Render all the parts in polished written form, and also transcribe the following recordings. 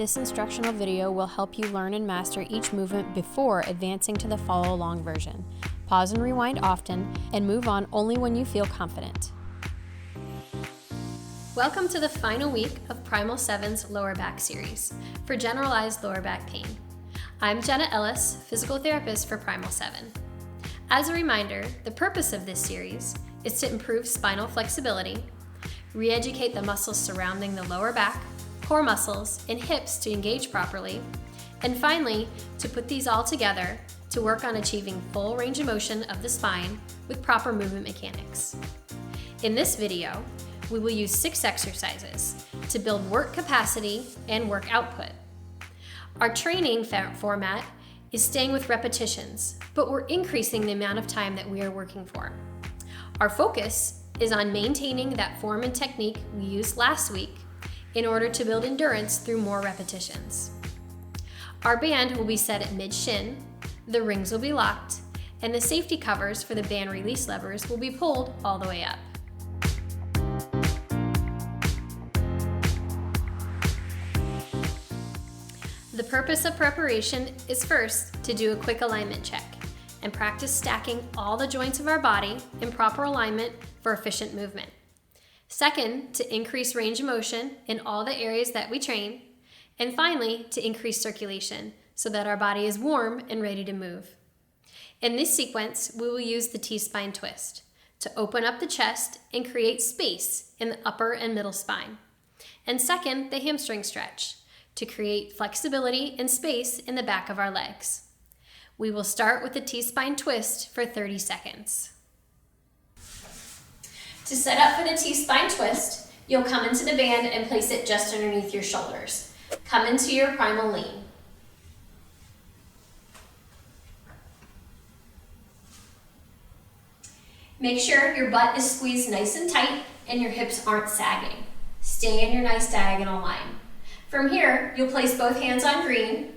This instructional video will help you learn and master each movement before advancing to the follow-along version. Pause and rewind often, and move on only when you feel confident. Welcome to the final week of Primal 7's lower back series for generalized lower back pain. I'm Jenna Ellis, physical therapist for Primal 7. As a reminder, the purpose of this series is to improve spinal flexibility, re-educate the muscles surrounding the lower back, core muscles, and hips to engage properly, and finally, to put these all together to work on achieving full range of motion of the spine with proper movement mechanics. In this video, we will use 6 exercises to build work capacity and work output. Our training format is staying with repetitions, but we're increasing the amount of time that we are working for. Our focus is on maintaining that form and technique we used last week in order to build endurance through more repetitions. Our band will be set at mid-shin, the rings will be locked, and the safety covers for the band release levers will be pulled all the way up. The purpose of preparation is first to do a quick alignment check and practice stacking all the joints of our body in proper alignment for efficient movement. Second, to increase range of motion in all the areas that we train. And finally, to increase circulation so that our body is warm and ready to move. In this sequence, we will use the T-spine twist to open up the chest and create space in the upper and middle spine. And second, the hamstring stretch to create flexibility and space in the back of our legs. We will start with the T-spine twist for 30 seconds. To set up for the T-spine twist, you'll come into the band and place it just underneath your shoulders. Come into your primal lean. Make sure your butt is squeezed nice and tight and your hips aren't sagging. Stay in your nice diagonal line. From here, you'll place both hands on green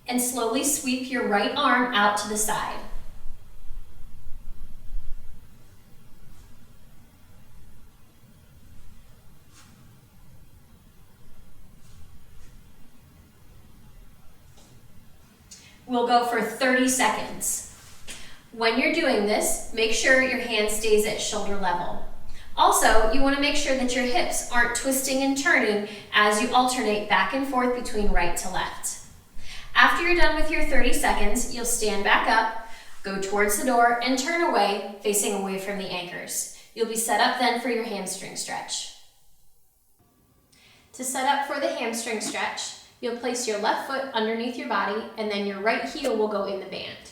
and slowly sweep your right arm out to the side. We'll go for 30 seconds. When you're doing this, make sure your hand stays at shoulder level. Also, you want to make sure that your hips aren't twisting and turning as you alternate back and forth between right to left. After you're done with your 30 seconds, you'll stand back up, go towards the door, and turn away, facing away from the anchors. You'll be set up then for your hamstring stretch. To set up for the hamstring stretch, you'll place your left foot underneath your body, and then your right heel will go in the band.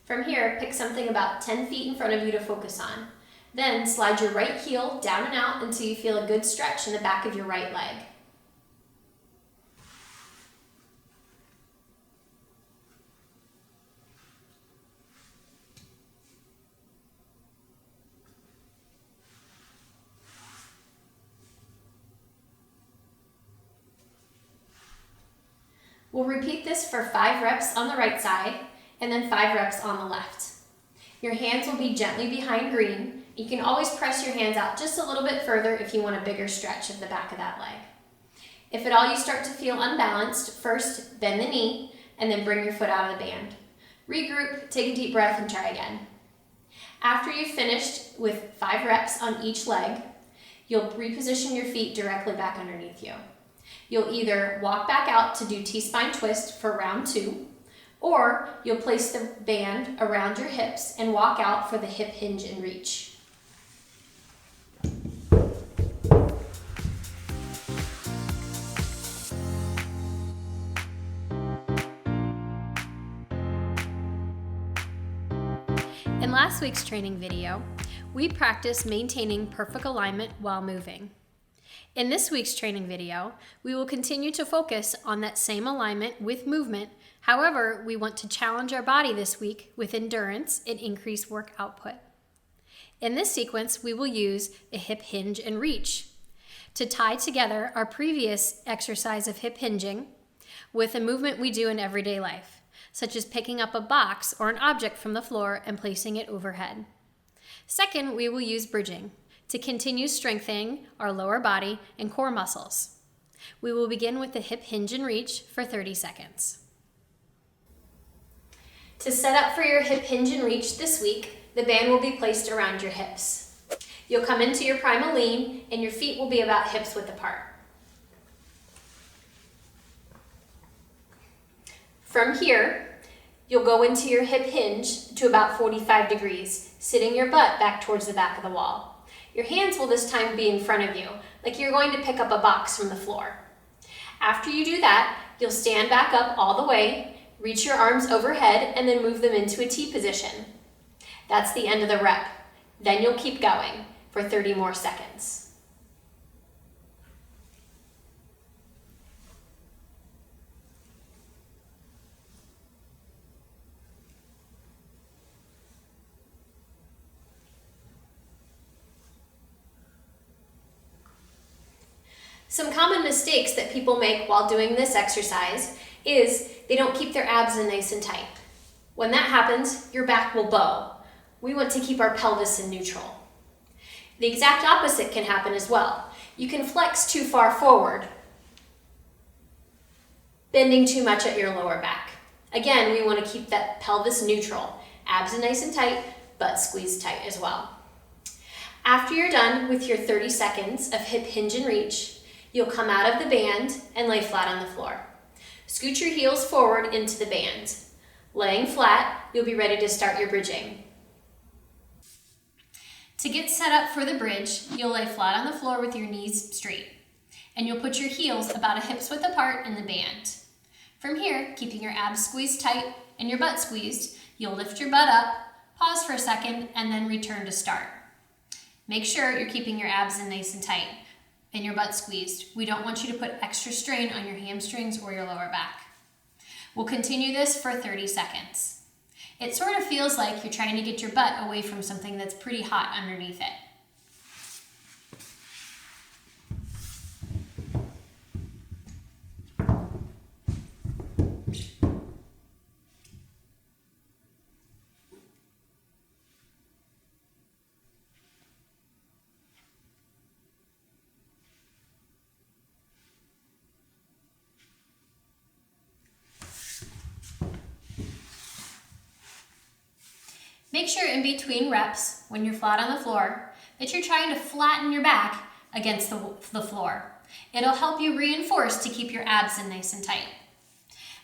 From here, pick something about 10 feet in front of you to focus on. Then slide your right heel down and out until you feel a good stretch in the back of your right leg. We'll repeat this for 5 reps on the right side and then 5 reps on the left. Your hands will be gently behind green. You can always press your hands out just a little bit further if you want a bigger stretch of the back of that leg. If at all you start to feel unbalanced, first bend the knee and then bring your foot out of the band. Regroup, take a deep breath, and try again. After you've finished with 5 reps on each leg, you'll reposition your feet directly back underneath you. You'll either walk back out to do T-spine twist for round 2, or you'll place the band around your hips and walk out for the hip hinge and reach. In last week's training video, we practiced maintaining perfect alignment while moving. In this week's training video, we will continue to focus on that same alignment with movement. However, we want to challenge our body this week with endurance and increase work output. In this sequence, we will use a hip hinge and reach to tie together our previous exercise of hip hinging with a movement we do in everyday life, such as picking up a box or an object from the floor and placing it overhead. Second, we will use bridging to continue strengthening our lower body and core muscles. We will begin with the hip hinge and reach for 30 seconds. To set up for your hip hinge and reach this week, the band will be placed around your hips. You'll come into your primal lean and your feet will be about hips width apart. From here, you'll go into your hip hinge to about 45 degrees, sitting your butt back towards the back of the wall. Your hands will this time be in front of you, like you're going to pick up a box from the floor. After you do that, you'll stand back up all the way, reach your arms overhead, and then move them into a T position. That's the end of the rep. Then you'll keep going for 30 more seconds. Some common mistakes that people make while doing this exercise is they don't keep their abs in nice and tight. When that happens, your back will bow. We want to keep our pelvis in neutral. The exact opposite can happen as well. You can flex too far forward, bending too much at your lower back. Again, we want to keep that pelvis neutral. Abs in nice and tight, butt squeezed tight as well. After you're done with your 30 seconds of hip hinge and reach, you'll come out of the band and lay flat on the floor. Scoot your heels forward into the band. Laying flat, you'll be ready to start your bridging. To get set up for the bridge, you'll lay flat on the floor with your knees straight, and you'll put your heels about a hip's width apart in the band. From here, keeping your abs squeezed tight and your butt squeezed, you'll lift your butt up, pause for a second, and then return to start. Make sure you're keeping your abs in nice and tight and your butt squeezed. We don't want you to put extra strain on your hamstrings or your lower back. We'll continue this for 30 seconds. It sort of feels like you're trying to get your butt away from something that's pretty hot underneath it. Make sure in between reps, when you're flat on the floor, that you're trying to flatten your back against the floor. It'll help you reinforce to keep your abs in nice and tight.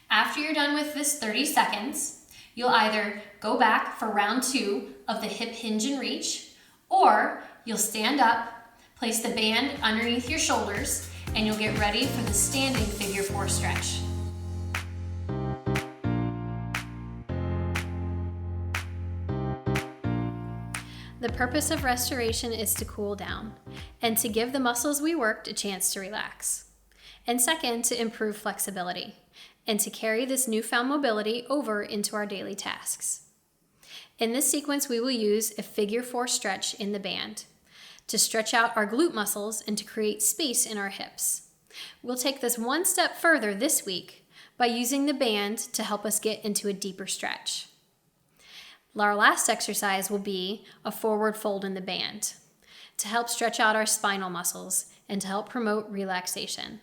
After you're done with this 30 seconds, you'll either go back for round 2 of the hip hinge and reach, or you'll stand up, place the band underneath your shoulders, and you'll get ready for the standing figure 4 stretch. The purpose of restoration is to cool down and to give the muscles we worked a chance to relax. And second, to improve flexibility and to carry this newfound mobility over into our daily tasks. In this sequence, we will use a figure 4 stretch in the band to stretch out our glute muscles and to create space in our hips. We'll take this one step further this week by using the band to help us get into a deeper stretch. Our last exercise will be a forward fold in the band to help stretch out our spinal muscles and to help promote relaxation.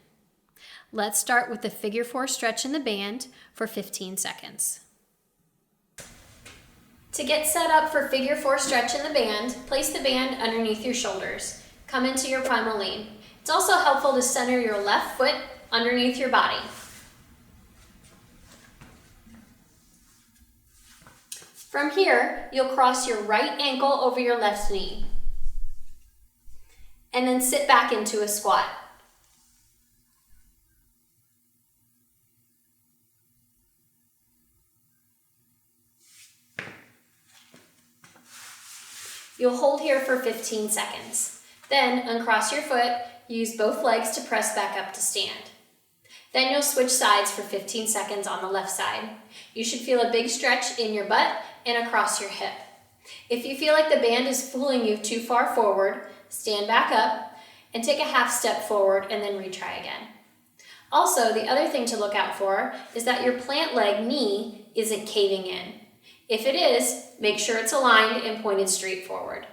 Let's start with the figure 4 stretch in the band for 15 seconds. To get set up for figure 4 stretch in the band, place the band underneath your shoulders. Come into your primal lean. It's also helpful to center your left foot underneath your body. From here, you'll cross your right ankle over your left knee and then sit back into a squat. You'll hold here for 15 seconds. Then uncross your foot, use both legs to press back up to stand. Then you'll switch sides for 15 seconds on the left side. You should feel a big stretch in your butt and across your hip. If you feel like the band is pulling you too far forward, stand back up and take a half step forward and then retry again. Also, the other thing to look out for is that your plant leg knee isn't caving in. If it is, make sure it's aligned and pointed straight forward.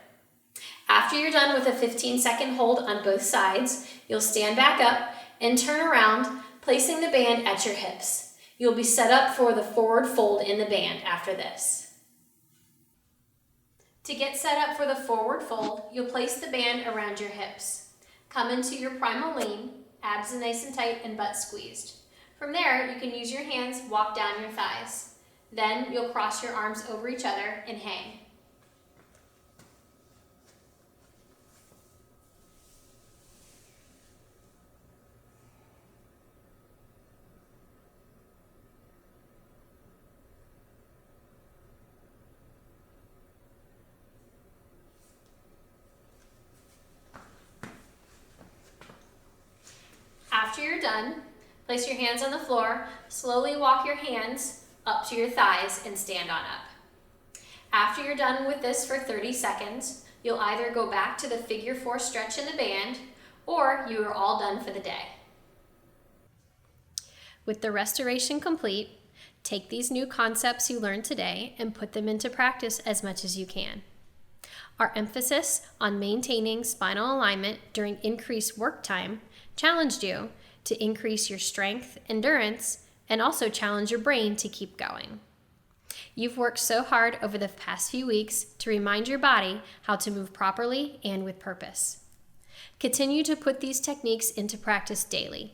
After you're done with a 15-second hold on both sides, you'll stand back up and turn around, placing the band at your hips. You'll be set up for the forward fold in the band after this. To get set up for the forward fold, you'll place the band around your hips. Come into your primal lean, abs nice and tight and butt squeezed. From there, you can use your hands, walk down your thighs. Then you'll cross your arms over each other and hang. After you're done, place your hands on the floor, slowly walk your hands up to your thighs and stand on up. After you're done with this for 30 seconds, you'll either go back to the figure 4 stretch in the band, or you are all done for the day. With the restoration complete, take these new concepts you learned today and put them into practice as much as you can. Our emphasis on maintaining spinal alignment during increased work time challenged you to increase your strength, endurance, and also challenge your brain to keep going. You've worked so hard over the past few weeks to remind your body how to move properly and with purpose. Continue to put these techniques into practice daily,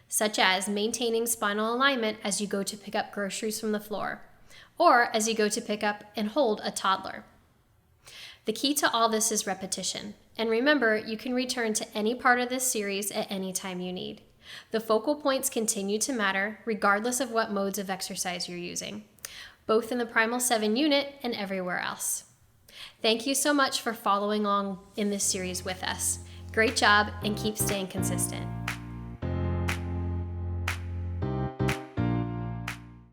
such as maintaining spinal alignment as you go to pick up groceries from the floor, or as you go to pick up and hold a toddler. The key to all this is repetition. And remember, you can return to any part of this series at any time you need. The focal points continue to matter regardless of what modes of exercise you're using, both in the Primal 7 unit and everywhere else. Thank you so much for following along in this series with us. Great job, and keep staying consistent.